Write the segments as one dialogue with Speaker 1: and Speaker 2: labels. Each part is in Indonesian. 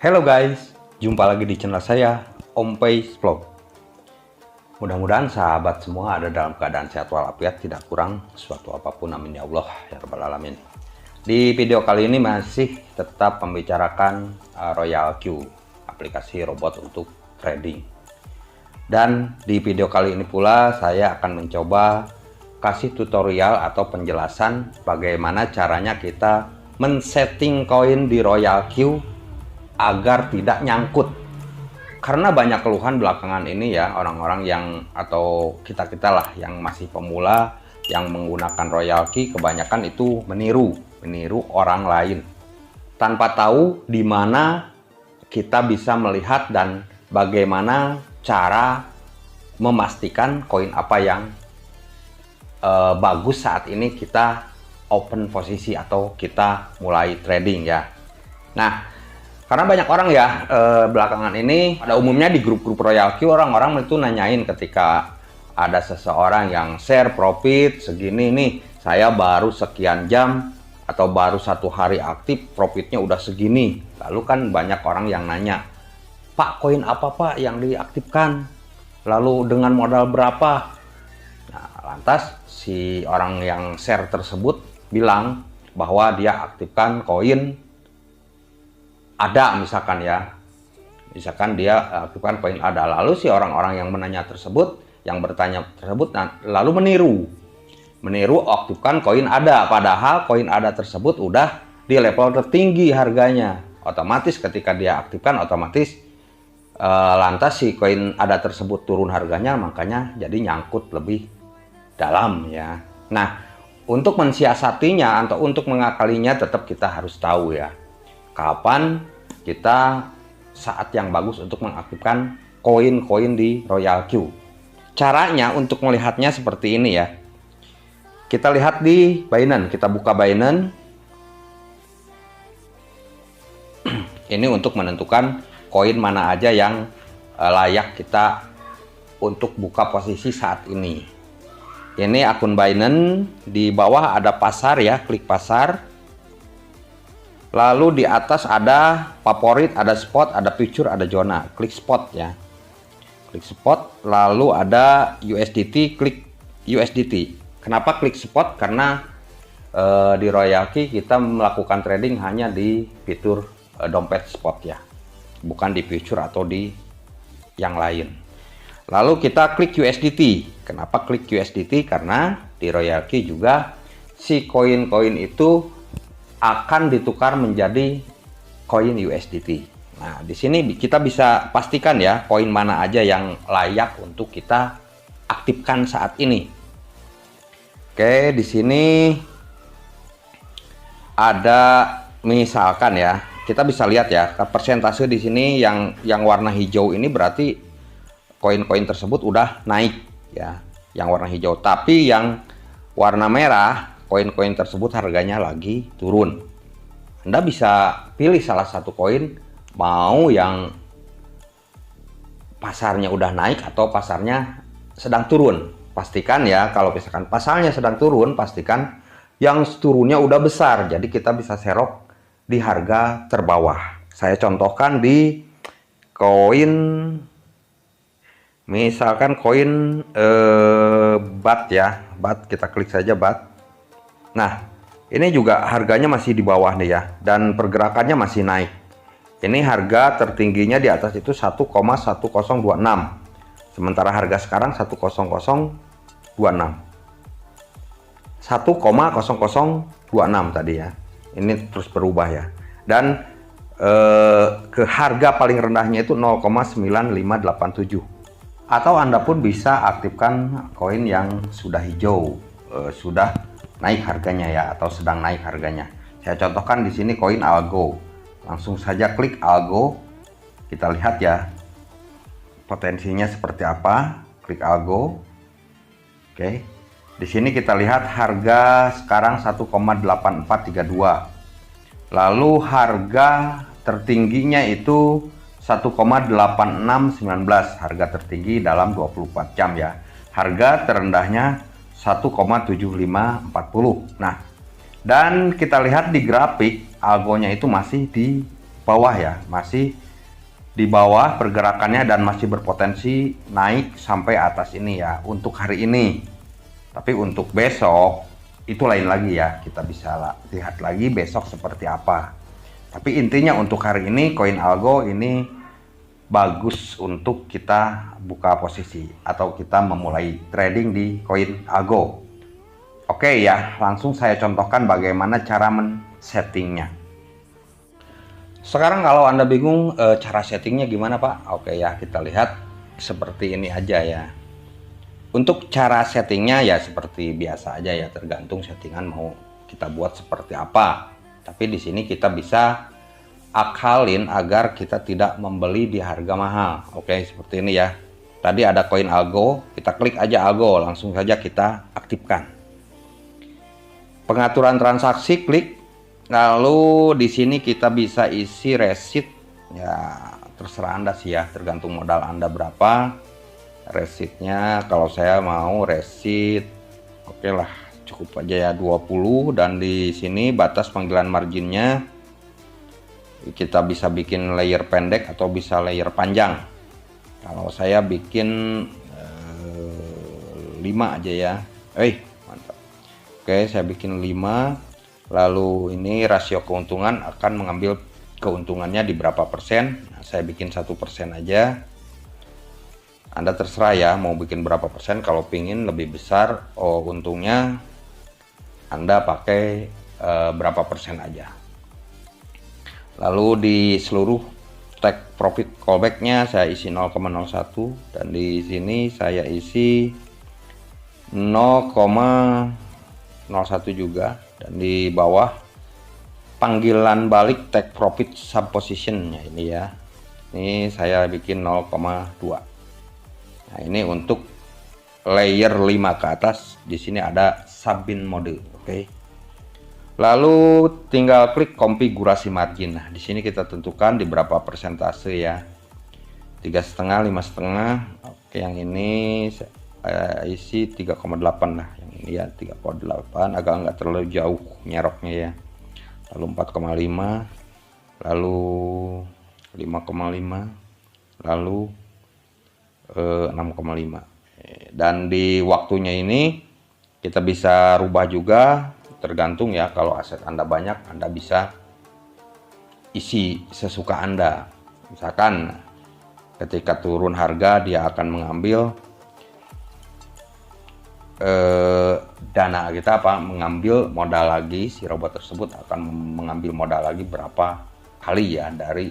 Speaker 1: Hello guys, jumpa lagi di channel saya, Om Pais Vlog. Mudah-mudahan sahabat semua ada dalam keadaan sehat walafiat, tidak kurang suatu apapun, amin ya Allah ya rabbal alamin. Di video kali ini masih tetap membicarakan Royal Q, aplikasi robot untuk trading. Dan di video kali ini pula saya akan mencoba kasih tutorial atau penjelasan bagaimana caranya kita men-setting koin di Royal Q agar tidak nyangkut. Karena banyak keluhan belakangan ini ya, orang-orang yang atau kita-kita lah yang masih pemula yang menggunakan Royal Q kebanyakan itu meniru orang lain tanpa tahu di mana kita bisa melihat dan bagaimana cara memastikan koin apa yang bagus saat ini kita open posisi atau kita mulai trading ya. Nah, karena banyak orang ya belakangan ini, pada umumnya di grup-grup Royal Q orang-orang itu nanyain ketika ada seseorang yang share profit segini nih, saya baru sekian jam atau baru 1 hari aktif profitnya udah segini. Lalu kan banyak orang yang nanya, Pak, koin apa Pak yang diaktifkan? Lalu dengan modal berapa? Nah, lantas si orang yang share tersebut bilang bahwa dia aktifkan koin ada, misalkan ya, misalkan dia aktifkan koin ada. Lalu si orang-orang yang menanya tersebut, yang bertanya tersebut, lalu meniru aktifkan koin ada, padahal koin ada tersebut udah di level tertinggi harganya. Otomatis ketika dia aktifkan, otomatis lantas si koin ada tersebut turun harganya, makanya jadi nyangkut lebih dalam ya. Nah, untuk mensiasatinya atau untuk mengakalinya tetap kita harus tahu ya, kapan kita saat yang bagus untuk mengaktifkan koin-koin di Royal Q. Caranya untuk melihatnya seperti ini ya. Kita lihat di Binance, kita buka Binance. Ini untuk menentukan koin mana aja yang layak kita untuk buka posisi saat ini. Ini akun Binance, di bawah ada pasar ya, klik pasar. Lalu di atas ada favorit, ada spot, ada future, ada zona. Klik spot ya. Klik spot, lalu ada USDT, klik USDT. Kenapa klik spot? Karena di Royal Q kita melakukan trading hanya di fitur dompet spot ya. Bukan di future atau di yang lain. Lalu kita klik USDT. Kenapa klik USDT? Karena di Royal Q juga si koin-koin itu akan ditukar menjadi koin USDT. Nah, di sini kita bisa pastikan ya koin mana aja yang layak untuk kita aktifkan saat ini. Oke, di sini ada misalkan ya, kita bisa lihat ya persentase di sini yang warna hijau ini berarti koin-koin tersebut udah naik ya, yang warna hijau. Tapi yang warna merah, koin-koin tersebut harganya lagi turun. Anda bisa pilih salah satu koin, mau yang pasarnya udah naik atau pasarnya sedang turun. Pastikan ya, kalau misalkan pasarnya sedang turun, pastikan yang turunnya udah besar, jadi kita bisa serok di harga terbawah. Saya contohkan di koin, misalkan koin BAT ya, BAT, kita klik saja BAT. Nah, ini juga harganya masih di bawah nih ya, dan pergerakannya masih naik. Ini harga tertingginya di atas itu 1,1026. Sementara harga sekarang 1,0026. 1,0026 tadi ya. Ini terus berubah ya. Dan ke harga paling rendahnya itu 0,9587. Atau Anda pun bisa aktifkan koin yang sudah hijau, sudah naik harganya ya, atau sedang naik harganya. Saya contohkan di sini koin Algo. Langsung saja klik Algo. Kita lihat ya potensinya seperti apa. Klik Algo. Oke. Di sini kita lihat harga sekarang 1,8432. Lalu harga tertingginya itu 1,8619, harga tertinggi dalam 24 jam ya. Harga terendahnya 1,7540. Nah, dan kita lihat di grafik algonya itu masih di bawah ya, masih di bawah pergerakannya dan masih berpotensi naik sampai atas ini ya untuk hari ini. Tapi untuk besok itu lain lagi ya, kita bisa lihat lagi besok seperti apa. Tapi intinya untuk hari ini koin algo ini bagus untuk kita buka posisi atau kita memulai trading di koin algo. Oke ya, langsung saya contohkan bagaimana cara men-settingnya. Sekarang kalau Anda bingung cara settingnya gimana Pak? Oke ya, kita lihat seperti ini aja ya. Untuk cara settingnya ya seperti biasa aja ya, tergantung settingan mau kita buat seperti apa. Tapi di sini kita bisa akalin agar kita tidak membeli di harga mahal. Oke, seperti ini ya. Tadi ada koin algo, kita klik aja algo, langsung saja kita aktifkan. Pengaturan transaksi, klik. Lalu di sini kita bisa isi resit ya, terserah Anda sih ya, tergantung modal Anda berapa. Resitnya kalau saya mau resit oke lah, cukup aja ya 20, dan di sini batas panggilan marginnya kita bisa bikin layer pendek atau bisa layer panjang. Kalau saya bikin 5 aja ya. Mantap. Oke, saya bikin 5. Lalu ini rasio keuntungan akan mengambil keuntungannya di berapa persen. Nah, saya bikin 1% aja. Anda terserah ya mau bikin berapa persen. Kalau pingin lebih besar untungnya, Anda pakai berapa persen aja. Lalu di seluruh take profit callbacknya saya isi 0,01, dan di sini saya isi 0,01 juga. Dan di bawah panggilan balik take profit subpositionnya ini ya, ini saya bikin 0,2. Nah ini untuk layer 5 ke atas, di sini ada subin mode. Oke. Lalu tinggal klik konfigurasi margin. Nah di sini kita tentukan di berapa persentase ya, 3,5, 5,5. Oke, yang ini saya isi 3,8 lah. Ini ya 3,8, agak nggak terlalu jauh nyeroknya ya. Lalu 4,5, lalu 5,5, lalu 6,5. Dan di waktunya ini kita bisa rubah juga, tergantung ya. Kalau aset Anda banyak, Anda bisa isi sesuka Anda. Misalkan ketika turun harga dia akan mengambil dana kita mengambil modal lagi, si robot tersebut akan mengambil modal lagi berapa kali ya dari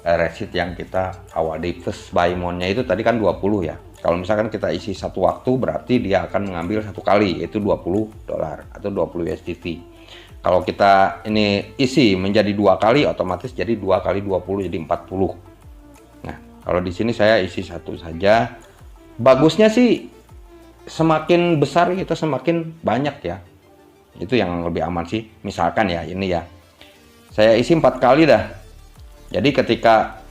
Speaker 1: resit yang kita awal di first buy mode-nya itu tadi kan 20 ya. Kalau misalkan kita isi satu waktu berarti dia akan mengambil satu kali, yaitu $20 atau 20 USDT. Kalau kita ini isi menjadi 2 kali, otomatis jadi 2 kali 20 jadi 40. Nah kalau di sini saya isi satu saja. Bagusnya sih semakin besar kita semakin banyak ya, itu yang lebih aman sih. Misalkan ya ini ya, saya isi 4 kali dah, jadi ketika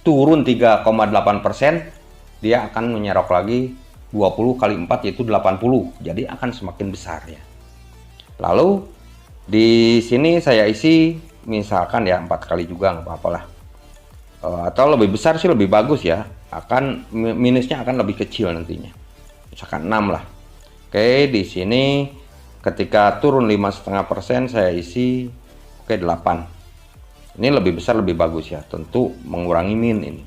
Speaker 1: turun 3,8%, dia akan menyerok lagi 20 kali 4 yaitu 80, jadi akan semakin besar ya. Lalu di sini saya isi misalkan ya 4 kali juga nggak apa-apa lah, atau lebih besar sih lebih bagus ya, akan minusnya akan lebih kecil nantinya, misalkan 6 lah. Oke, di sini ketika turun 5,5% saya isi 8. Ini lebih besar lebih bagus ya, tentu mengurangi min ini.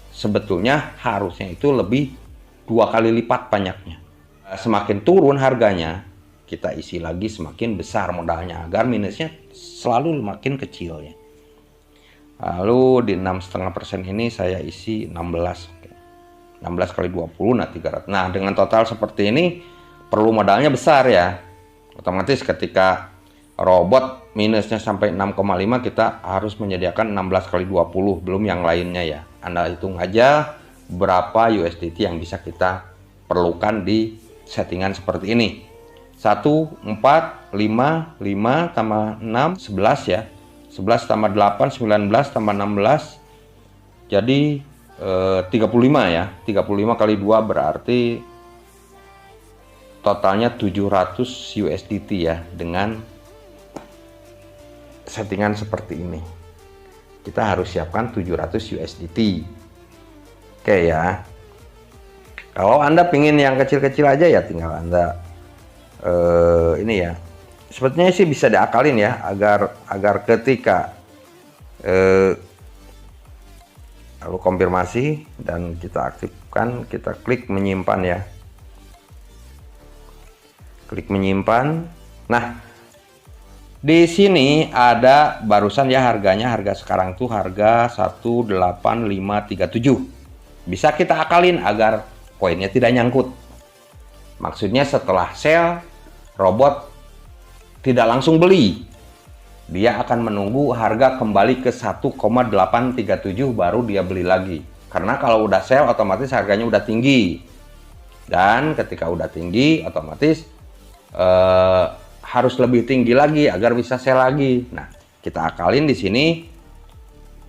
Speaker 1: Sebetulnya harusnya itu lebih 2 kali lipat banyaknya. Semakin turun harganya, kita isi lagi semakin besar modalnya agar minusnya selalu makin kecil ya. Lalu di 6,5% ini saya isi 16. 16 kali 20, nah 300. Nah dengan total seperti ini perlu modalnya besar ya. Otomatis ketika robot minusnya sampai 6,5, kita harus menyediakan 16 kali 20, belum yang lainnya ya. Anda hitung aja berapa USDT yang bisa kita perlukan di settingan seperti ini. 1, 4, 5, 5 tambah 6, 11 ya. 11 tambah 8, 19 tambah 16, jadi 35 ya. 35 kali 2 berarti totalnya 700 USDT ya, dengan settingan seperti ini. kita harus siapkan 700 USDT. Oke ya. Kalau Anda pingin yang kecil-kecil aja ya tinggal Anda ini ya. Sepertinya sih bisa diakalin ya agar ketika lalu konfirmasi dan kita aktifkan, kita klik menyimpan ya. Klik menyimpan. Nah, di sini ada barusan ya harganya, harga sekarang tuh harga 18537. Bisa kita akalin agar koinnya tidak nyangkut. Maksudnya setelah sale, robot tidak langsung beli. Dia akan menunggu harga kembali ke 1,837 baru dia beli lagi. Karena kalau udah sale otomatis harganya udah tinggi. Dan ketika udah tinggi otomatis harus lebih tinggi lagi agar bisa sale lagi. Nah, kita akalin di sini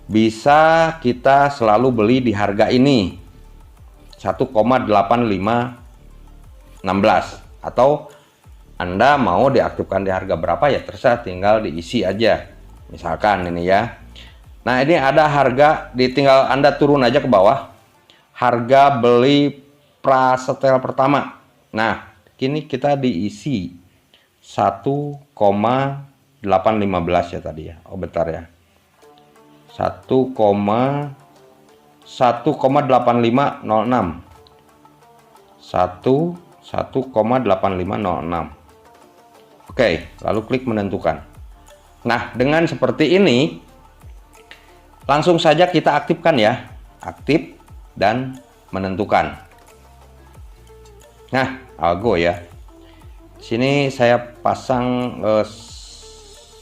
Speaker 1: bisa kita selalu beli di harga ini 1,8516 atau Anda mau diaktifkan di harga berapa ya terserah, tinggal diisi aja. Misalkan ini ya. Nah, ini ada harga, tinggal Anda turun aja ke bawah. Harga beli prasetel pertama. Nah, kini kita diisi 1,815 ya tadi ya. Oh, bentar ya. 1,8506. 1,8506. Oke, lalu klik menentukan. Nah, dengan seperti ini langsung saja kita aktifkan ya. Aktif dan menentukan. Nah, algo ya. Sini saya pasang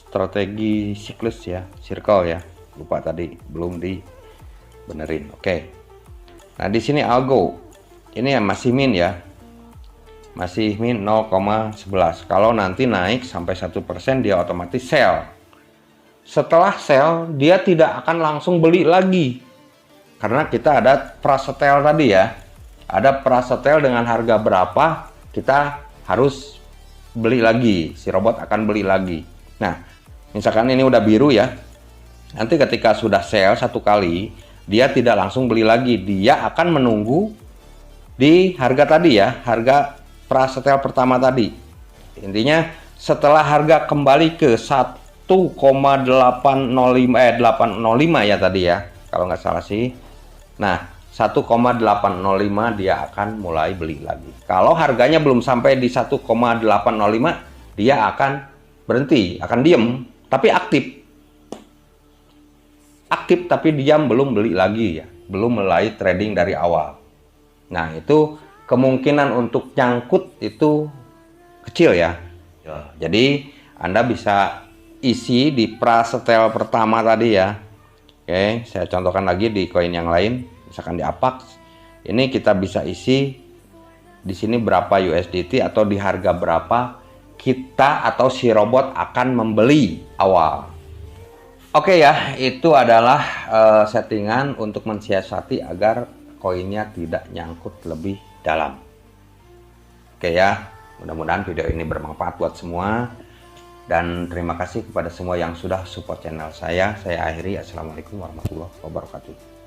Speaker 1: strategi siklus ya, circle ya. Lupa tadi belum dibenerin. Oke. Nah, di sini algo. Ini ya masih min ya. Masih min 0,11. Kalau nanti naik sampai 1% dia otomatis sell. Setelah sell dia tidak akan langsung beli lagi. Karena kita ada prasetel tadi ya. Ada prasetel dengan harga berapa kita harus beli lagi. Si robot akan beli lagi. Nah, misalkan ini udah biru ya. Nanti ketika sudah sell satu kali, dia tidak langsung beli lagi. Dia akan menunggu di harga tadi ya, harga prasetel pertama tadi. Intinya setelah harga kembali ke 805 ya tadi ya, kalau nggak salah sih. Nah, 1,805 dia akan mulai beli lagi. Kalau harganya belum sampai di 1,805, dia akan berhenti, akan diem, tapi aktif. Aktif tapi diam, belum beli lagi ya, belum mulai trading dari awal. Nah, itu kemungkinan untuk nyangkut itu kecil ya. Jadi Anda bisa isi di prasetel pertama tadi ya. Oke, saya contohkan lagi di koin yang lain, misalkan di Apax. Ini kita bisa isi di sini berapa USDT atau di harga berapa kita atau si robot akan membeli awal. Oke ya, itu adalah settingan untuk mensiasati agar koinnya tidak nyangkut lebih dalam. Oke ya, mudah-mudahan video ini bermanfaat buat semua. Dan terima kasih kepada semua yang sudah support channel saya. Saya akhiri. Assalamualaikum warahmatullahi wabarakatuh.